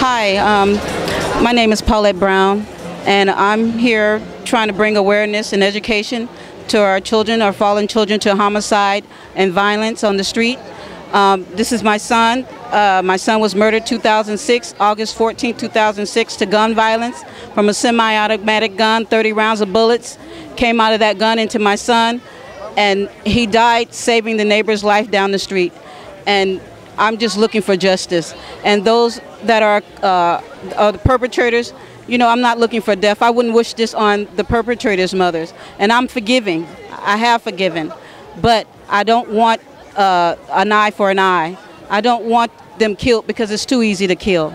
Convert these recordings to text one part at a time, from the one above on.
Hi, my name is Paulette Brown, and I'm here trying to bring awareness and education to our children, our fallen children, to homicide and violence on the street. This is my son. My son was murdered 2006, August 14, 2006, to gun violence from a semi-automatic gun. 30 rounds of bullets came out of that gun into my son, and he died saving the neighbor's life down the street. And I'm just looking for justice. And those that are the perpetrators, you know, I'm not looking for death. I wouldn't wish this on the perpetrators' mothers. And I'm forgiving. I have forgiven. But I don't want an eye for an eye. I don't want them killed because it's too easy to kill.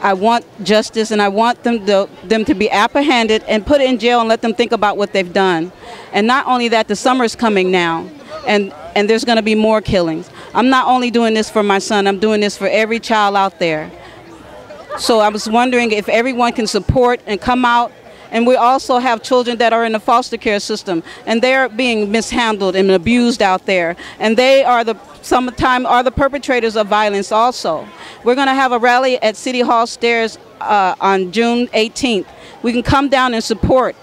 I want justice, and I want them to be apprehended and put in jail and let them think about what they've done. And not only that, the summer's coming now, and there's going to be more killings. I'm not only doing this for my son, I'm doing this for every child out there. So I was wondering if everyone can support and come out. And we also have children that are in the foster care system, and they're being mishandled and abused out there. And they are sometimes are the perpetrators of violence also. We're going to have a rally at City Hall stairs on June 18th. We can come down and support.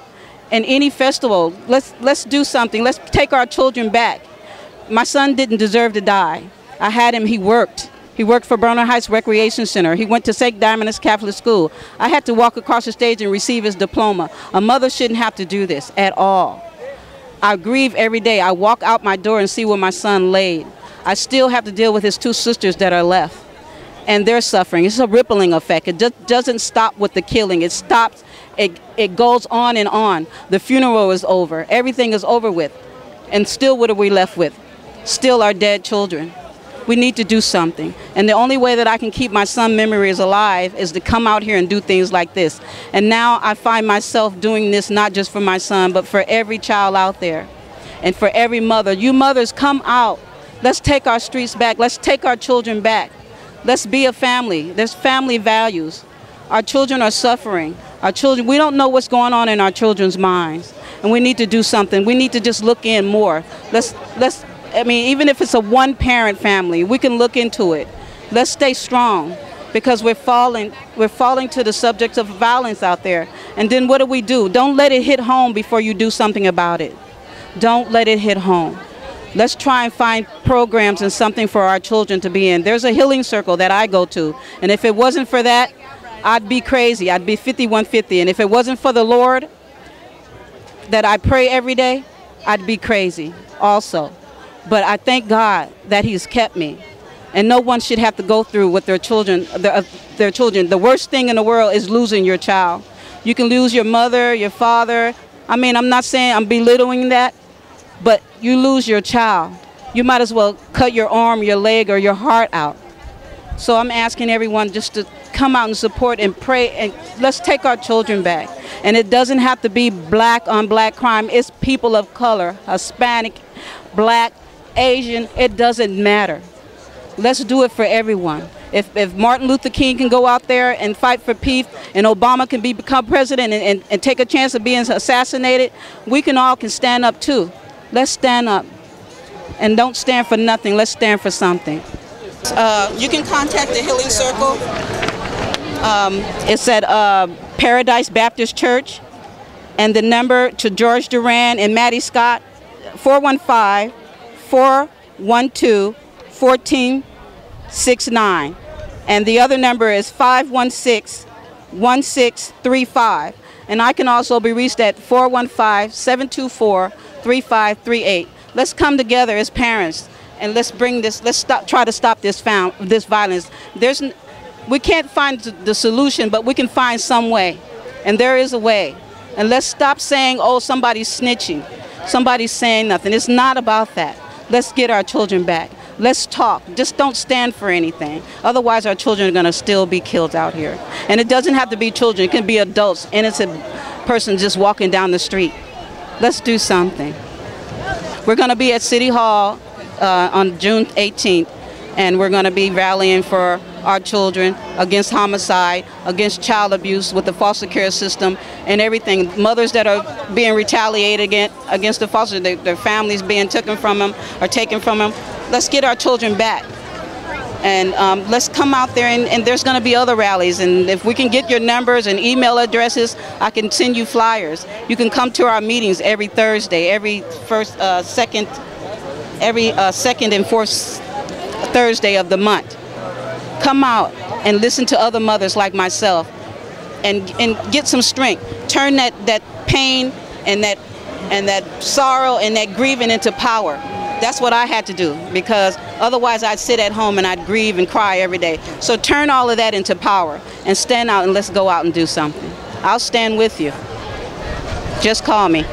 And any festival, let's do something. Let's take our children back. My son didn't deserve to die. I had him, he worked. He worked for Berner Heights Recreation Center. He went to St. Diamond's Catholic School. I had to walk across the stage and receive his diploma. A mother shouldn't have to do this at all. I grieve every day. I walk out my door and see where my son laid. I still have to deal with his two sisters that are left. And they're suffering. It's a rippling effect. It just doesn't stop with the killing. It stops. It goes on and on. The funeral is over. Everything is over with. And still, what are we left with? Still our dead children. We need to do something. And the only way that I can keep my son's memories alive is to come out here and do things like this. And now I find myself doing this not just for my son, but for every child out there and for every mother. You mothers, come out. Let's take our streets back. Let's take our children back. Let's be a family. There's family values. Our children are suffering. Our children, we don't know what's going on in our children's minds. And we need to do something. We need to just look in more. I mean, even if it's a one-parent family, we can look into it. Let's stay strong, because we're falling to the subject of violence out there. And then what do? Don't let it hit home before you do something about it. Don't let it hit home. Let's try and find programs and something for our children to be in. There's a healing circle that I go to, and if it wasn't for that, I'd be crazy. I'd be 5150. And if it wasn't for the Lord that I pray every day, I'd be crazy also. But I thank God that He's kept me. And no one should have to go through with their children. The worst thing in the world is losing your child. You can lose your mother, your father. I mean, I'm not saying I'm belittling that, but you lose your child. You might as well cut your arm, your leg, or your heart out. So I'm asking everyone just to come out and support and pray, and let's take our children back. And it doesn't have to be black on black crime. It's people of color, Hispanic, black, Asian, it doesn't matter. Let's do it for everyone. If Martin Luther King can go out there and fight for peace, and Obama can become president and take a chance of being assassinated, we can stand up too. Let's stand up. And don't stand for nothing. Let's stand for something. You can contact the Healing Circle. It's at Paradise Baptist Church. And the number to George Duran and Maddie Scott, 415-412-1469. And the other number is 516-1635. And I can also be reached at 415-724-3538. Let's come together as parents and let's try to stop this violence. We can't find the solution, but we can find some way. And there is a way. And let's stop saying, oh, somebody's snitching. Somebody's saying nothing. It's not about that. Let's get our children back. Let's talk. Just don't stand for anything. Otherwise, our children are going to still be killed out here. And it doesn't have to be children. It can be adults, innocent persons just walking down the street. Let's do something. We're going to be at City Hall on June 18th, and we're going to be rallying for our children against homicide, against child abuse with the foster care system and everything. Mothers that are being retaliated against the foster, their families being taken from them or taken from them. Let's get our children back. And let's come out there, and there's going to be other rallies. And if we can get your numbers and email addresses, I can send you flyers. You can come to our meetings every Thursday, every second and fourth Thursday of the month. Come out and listen to other mothers like myself, and get some strength. Turn that pain and that sorrow and that grieving into power. That's what I had to do, because otherwise I'd sit at home and I'd grieve and cry every day. So turn all of that into power and stand out, and let's go out and do something. I'll stand with you. Just call me.